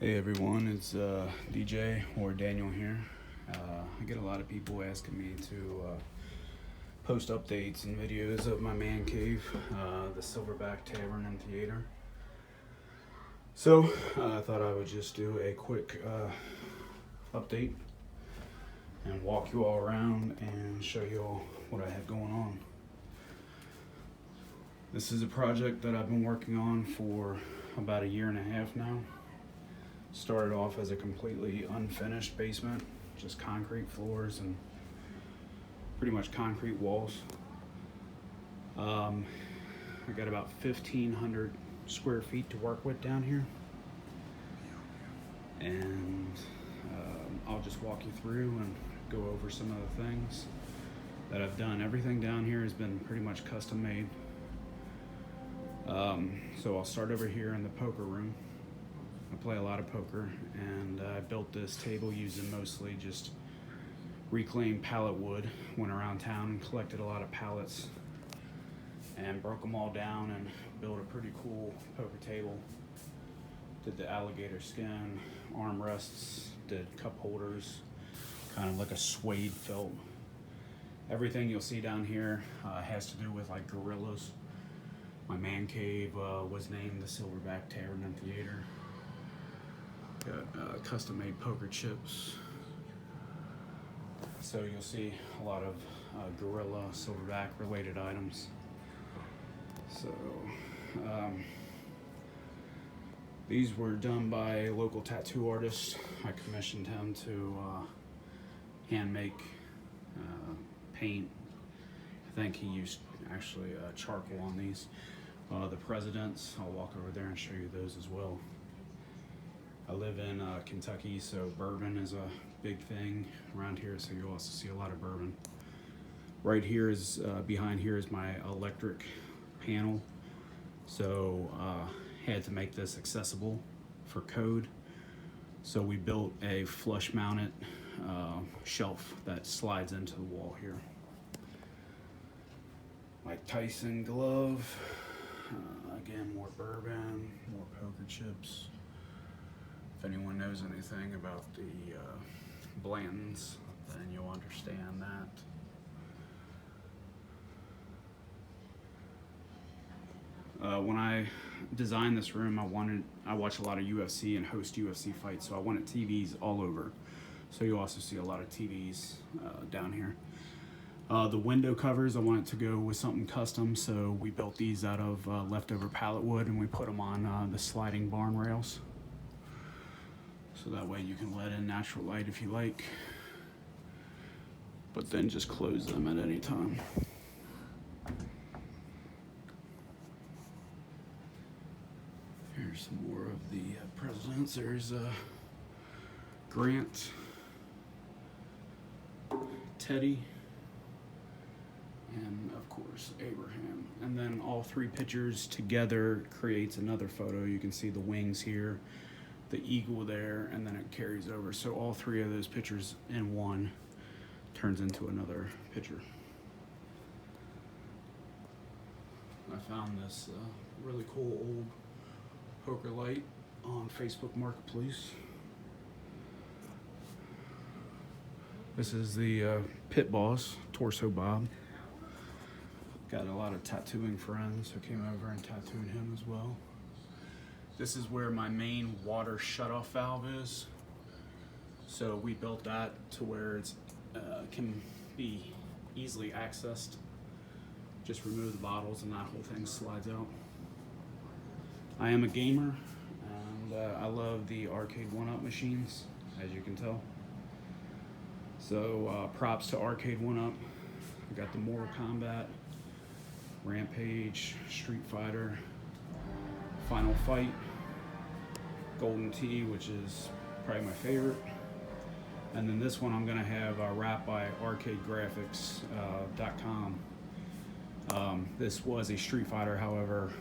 Hey everyone, it's DJ or Daniel here. I get a lot of people asking me to post updates and videos of my man cave, the Silverback Tavern and Theater. So I thought I would just do a quick update and walk you all around and show you all what I have going on. This is a project that I've been working on for about a year and a half now. Started off as a completely unfinished basement, just concrete floors and pretty much concrete walls. I got about 1,500 square feet to work with down here, and I'll just walk you through and go over some of the things that I've done. Everything down here has been pretty much custom made. So I'll start over here in the poker room. I play a lot of poker, and I built this table using mostly just reclaimed pallet wood. Went around town and collected a lot of pallets and broke them all down and built a pretty cool poker table. Did the alligator skin, armrests, did cup holders, kind of like a suede felt. Everything you'll see down here has to do with like gorillas. My man cave was named the Silverback Tavern and Theater. Got custom made poker chips. So you'll see a lot of gorilla, silverback related items. So these were done by a local tattoo artist. I commissioned him to hand make paint. I think he used actually charcoal on these. The presidents, I'll walk over there and show you those as well. I live in Kentucky, so bourbon is a big thing around here, so you'll also see a lot of bourbon. Right here is, behind here is my electric panel, so had to make this accessible for code. So we built a flush mounted shelf that slides into the wall here. Mike Tyson glove, again more bourbon, more poker chips. If anyone knows anything about the Blantons, then you'll understand that. When I designed this room, I watch a lot of UFC and host UFC fights, so I wanted TVs all over. So you'll also see a lot of TVs down here. The window covers, I wanted to go with something custom, so we built these out of leftover pallet wood, and we put them on the sliding barn rails. So that way you can let in natural light if you like, but then just close them at any time. Here's some more of the presidents. There's Grant, Teddy, and of course Abraham. And then all three pictures together creates another photo. You can see the wings here, the eagle there, and then it carries over. So all three of those pictures in one turns into another picture. I found this really cool old poker light on Facebook Marketplace. This is the pit boss, Torso Bob. Got a lot of tattooing friends who came over and tattooed him as well. This is where my main water shutoff valve is. So we built that to where it can be easily accessed. Just remove the bottles and that whole thing slides out. I am a gamer, and I love the arcade 1-up machines, as you can tell. So props to arcade 1-up. I got the Mortal Kombat, Rampage, Street Fighter, Final Fight, Golden Tee, which is probably my favorite. And then this one I'm gonna have wrapped by arcadegraphics.com. This was a Street Fighter, however,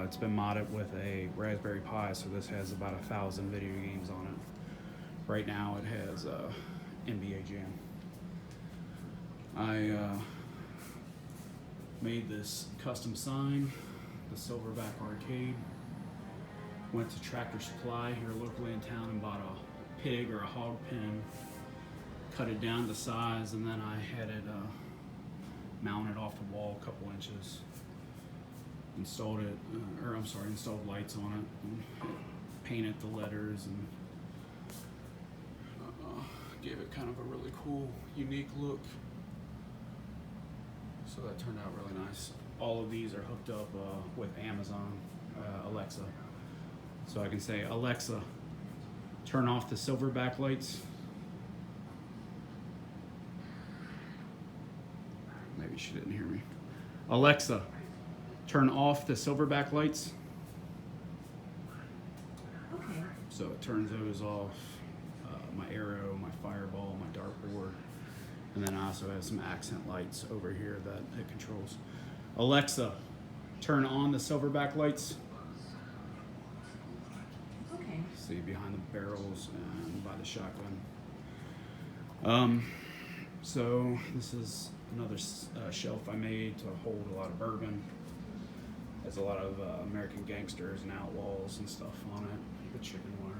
it's been modded with a Raspberry Pi, so this has about 1,000 video games on it. Right now it has NBA Jam. I made this custom sign, the Silverback Arcade. Went to Tractor Supply here locally in town and bought a pig or a hog pen, cut it down to size, and then I had it mounted off the wall a couple inches. Installed it, installed lights on it, and painted the letters, and gave it kind of a really cool, unique look. So that turned out really nice. All of these are hooked up with Amazon Alexa. So I can say, Alexa, turn off the Silverback lights. Maybe she didn't hear me. Alexa, turn off the Silverback lights. Okay. So it turns those off. My arrow, my fireball, my dartboard, and then I also have some accent lights over here that it controls. Alexa, turn on the Silverback lights. Okay. See behind the barrels and by the shotgun. So this is another shelf I made to hold a lot of bourbon. There's a lot of American gangsters and outlaws and stuff on it. The chicken wire.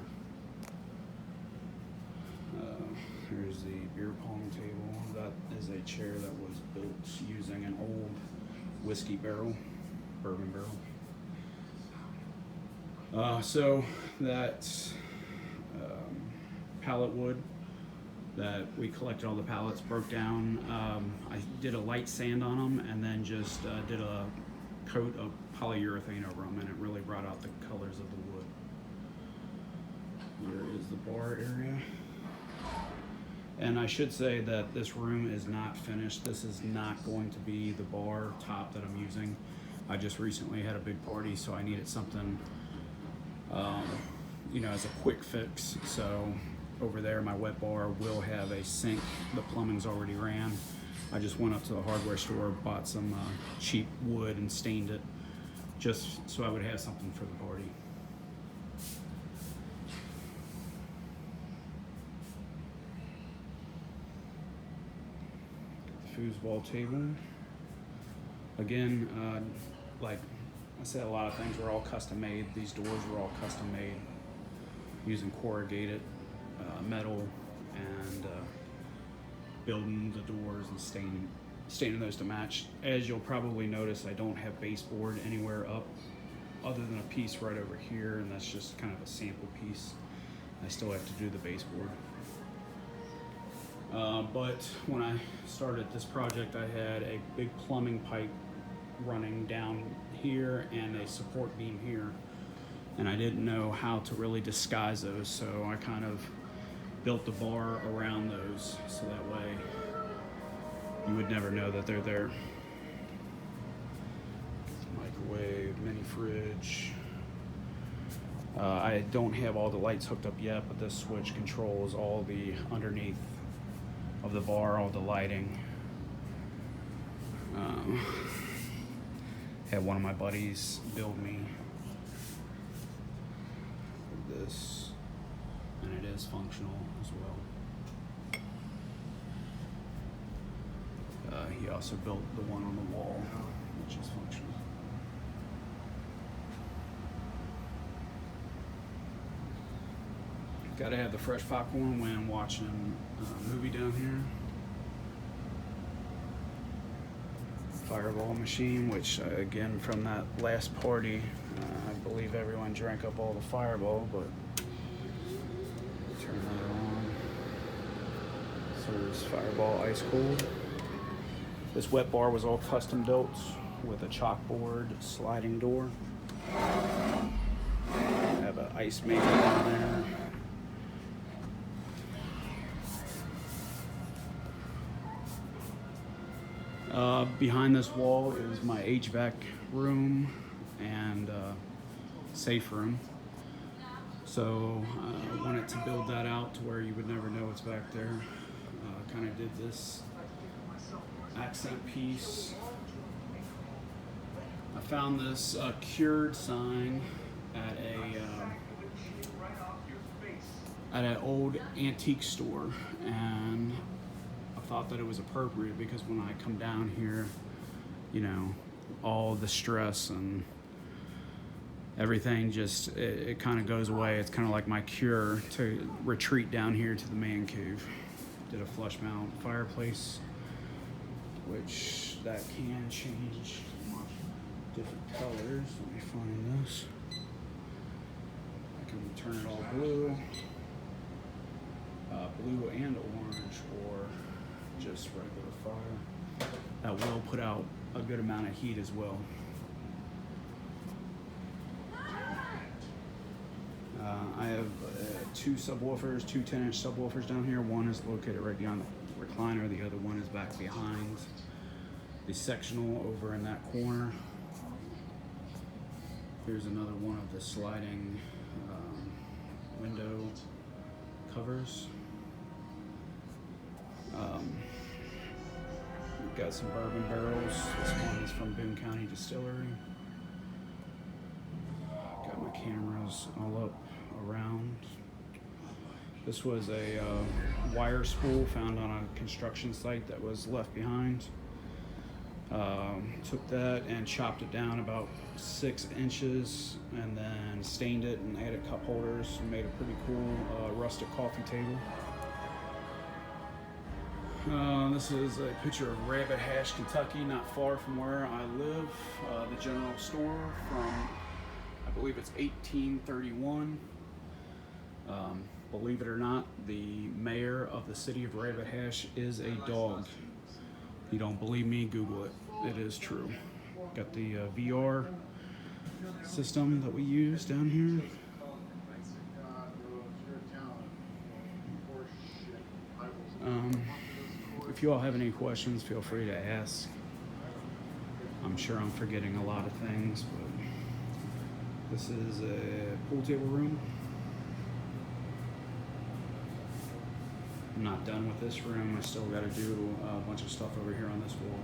Here's the beer pong table. That is a chair that was built using an old whiskey barrel, bourbon barrel. So that pallet wood that we collected, all the pallets broke down. I did a light sand on them and then just did a coat of polyurethane over them, and it really brought out the colors of the wood. Here is the bar area. And I should say that this room is not finished. This is not going to be the bar top that I'm using. I just recently had a big party, so I needed something, as a quick fix. So over there, my wet bar will have a sink. The plumbing's already ran. I just went up to the hardware store, bought some cheap wood and stained it, just so I would have something for the party. Foosball table. Again, like I said, a lot of things were all custom made. These doors were all custom made using corrugated metal and building the doors and staining those to match. As you'll probably notice, I don't have baseboard anywhere up other than a piece right over here, and that's just kind of a sample piece. I still have to do the baseboard. But when I started this project, I had a big plumbing pipe running down here and a support beam here, and I didn't know how to really disguise those, so I kind of built the bar around those so that way you would never know that they're there. Microwave, mini fridge. I don't have all the lights hooked up yet, but this switch controls all the underneath of the bar, all the lighting. Had one of my buddies build me this, and it is functional as well. He also built the one on the wall, which is functional. Gotta have the fresh popcorn when watching a movie down here. Fireball machine, which again from that last party, I believe everyone drank up all the Fireball, but turn that on. So there's Fireball ice cold. This wet bar was all custom built with a chalkboard sliding door. I have an ice maker down there. Behind this wall is my HVAC room and safe room. So I wanted to build that out to where you would never know what's back there. Kind of did this accent piece. I found this cured sign at an old antique store, and I thought that it was appropriate because when I come down here, all the stress and everything just, it kind of goes away. It's kind of like my cure to retreat down here to the man cave. Did a flush mount fireplace, which that can change different colors. Let me find this. I can turn it all blue, blue and orange, or just regular fire. That will put out a good amount of heat as well. I have two subwoofers, two 10-inch subwoofers down here. One is located right beyond the recliner. The other one is back behind the sectional over in that corner. Here's another one of the sliding window covers. We've got some bourbon barrels. This one is from Boone County Distillery. Got my cameras all up around. This was a wire spool found on a construction site that was left behind. Took that and chopped it down about 6 inches and then stained it and added cup holders and made a pretty cool rustic coffee table. This is a picture of Rabbit Hash, Kentucky, not far from where I live. The general store from, I believe it's 1831. Believe it or not, the mayor of the city of Rabbit Hash is a dog. If you don't believe me, Google it. It is true. Got the VR system that we use down here. If you all have any questions, feel free to ask. I'm sure I'm forgetting a lot of things, but this is a pool table room. I'm not done with this room. I still got to do a bunch of stuff over here on this wall.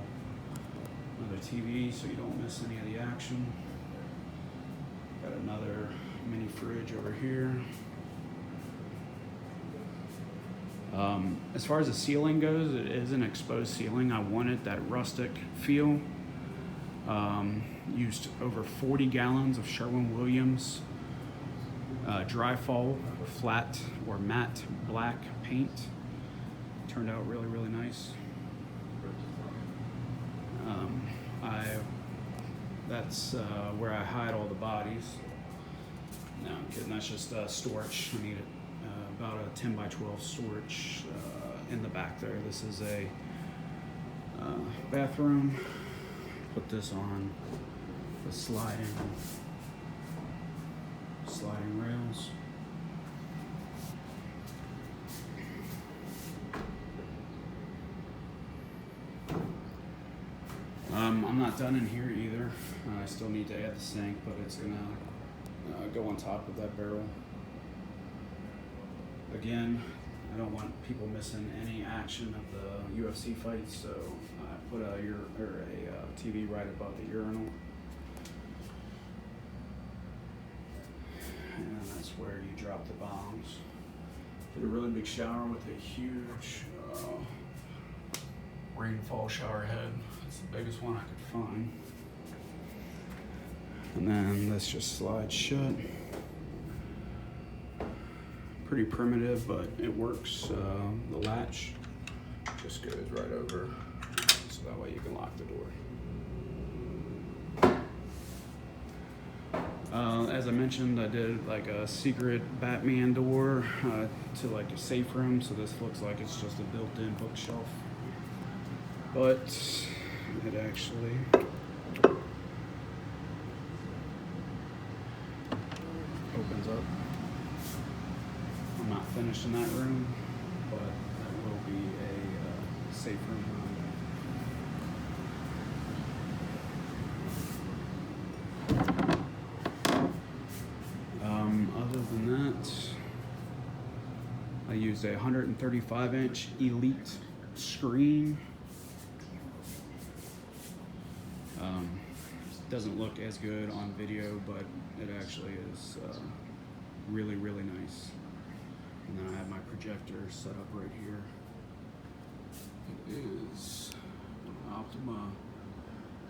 Another TV so you don't miss any of the action. Got another mini fridge over here. As far as the ceiling goes, it is an exposed ceiling. I wanted that rustic feel. Used over 40 gallons of Sherwin-Williams dry fall flat or matte black paint. Turned out really, really nice. That's where I hide all the bodies. No, I'm kidding. That's just storage. I need about a 10 by 12 storage in the back there. This is a bathroom. Put this on the sliding rails. I'm not done in here either. I still need to add the sink, but it's gonna go on top of that barrel. Again, I don't want people missing any action of the UFC fights, so I put a TV right above the urinal. And that's where you drop the bombs. Did a really big shower with a huge rainfall shower head. It's the biggest one I could find. And then this just slides shut. Pretty primitive, but it works. The latch just goes right over, so that way you can lock the door. As I mentioned, I did like a secret Batman door to like a safe room, so this looks like it's just a built-in bookshelf. But it actually opens up. I'm not finished in that room, but that will be a safe room. Other than that, I used a 135-inch Elite screen. Doesn't look as good on video, but it actually is really, really nice. And then I have my projector set up right here. It is an Optima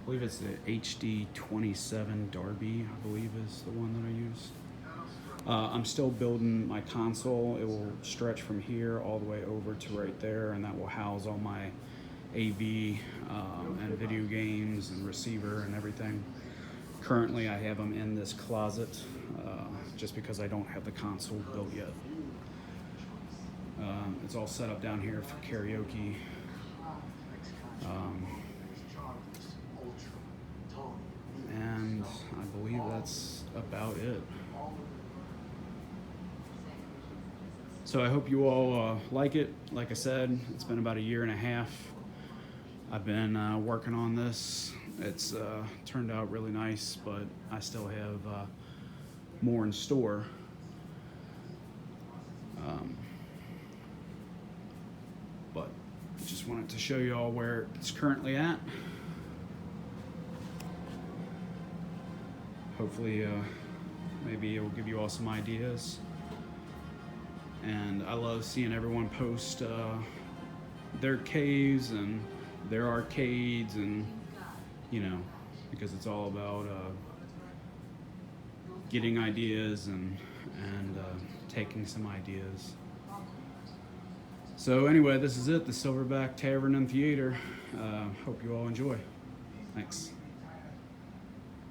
believe it's the HD27 Derby, I believe is the one that I use. I'm still building my console. It will stretch from here all the way over to right there, and that will house all my AV and video games and receiver and everything. Currently I have them in this closet just because I don't have the console built yet. It's all set up down here for karaoke. And I believe that's about it. So I hope you all like it. Like I said, it's been about 1.5 years. I've been working on this. It's turned out really nice, but I still have more in store. But just wanted to show you all where it's currently at. Hopefully, maybe it will give you all some ideas. And I love seeing everyone post their caves and their arcades, and you know, because it's all about getting ideas and taking some ideas. So anyway, this is it, the Silverback Tavern and Theater. Hope you all enjoy. Thanks.